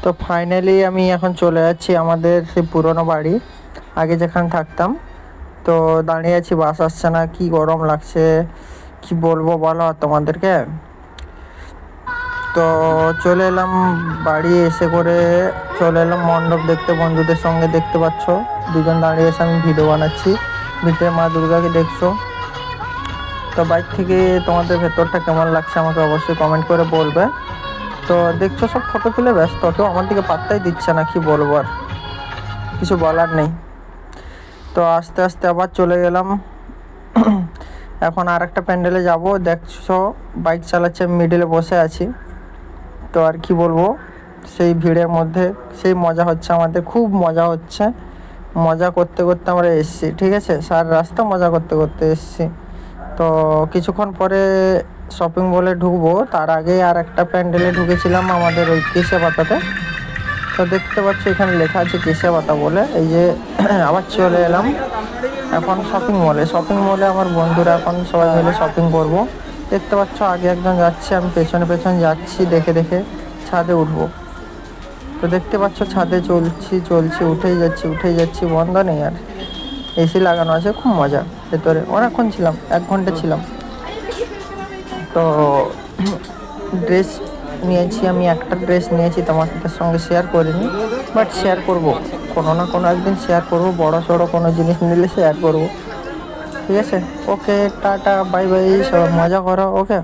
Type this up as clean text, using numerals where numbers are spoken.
তো ফাইনালি আমি এখন চলে যাচ্ছি আমাদের সেই পুরনো বাড়ি, আগে যেখানে থাকতাম। তো দাঁড়িয়ে আছি, বাস আসছে না, কি গরম লাগছে, কি বলবো বলো তোমাদেরকে। তো চলে এলাম বাড়ি, এসে করে চলে এলাম মণ্ডপ দেখতে বন্ধুদের সঙ্গে। দেখতে পাচ্ছ দুজন দাঁড়িয়ে এসে আমি ভিডিও বানাচ্ছি, ভিতরে মা দুর্গাকে দেখছো। তো বাইক থেকে তোমাদের ভেতরটা কেমন লাগছে আমাকে অবশ্যই কমেন্ট করে বলবে। তো দেখছো সব ফটো তুলে ব্যস্ত, কেউ আমার দিকে পাত্তাই দিচ্ছে না, কি বলবো আর, কিছু বলার নেই। তো আস্তে আস্তে আবার চলে গেলাম এখন আর একটা প্যান্ডেলে যাব। দেখছো বাইক চালাচ্ছে, আমি মিডিলে বসে আছি। তো আর কি বলবো, সেই ভিড়ের মধ্যে সেই মজা হচ্ছে, আমাদের খুব মজা হচ্ছে। মজা করতে করতে আমরা এসেছি, ঠিক আছে, সারা রাস্তা মজা করতে করতে এসেছি। তো কিছুক্ষণ পরে শপিং মলে ঢুকবো, তার আগে আর একটা প্যান্ডেলে ঢুকেছিলাম আমাদের ওই কেশে পাতাতে। তো দেখতে পাচ্ছ এখানে লেখা আছে কেশে পাতা বলে, এই যে আবার চলে এলাম এখন শপিং মলে আমার বন্ধুরা এখন সবাই মিলে শপিং করব। দেখতে পাচ্ছ আগে একজন যাচ্ছে, আমি পেছনে পেছনে যাচ্ছি, দেখে দেখে ছাদে উঠবো। তো দেখতে পাচ্ছ ছাদে চলছি উঠেই যাচ্ছি, বন্ধ নেই আর। এসি লাগানো আছে, খুব মজা ভেতরে, অনেকক্ষণ ছিলাম, 1 ঘন্টা ছিলাম। তো ড্রেস নিয়েছি আমি, একটা ড্রেস নিয়েছি, তোমাদের সঙ্গে শেয়ার করিনি, বাট শেয়ার করব, কোনো না কোনো একদিন শেয়ার করব। বড় সড়ো কোনো জিনিস নিলে শেয়ার করব, ঠিক আছে। ওকে, টাটা, বাই বাই, সব মজা করো, ওকে।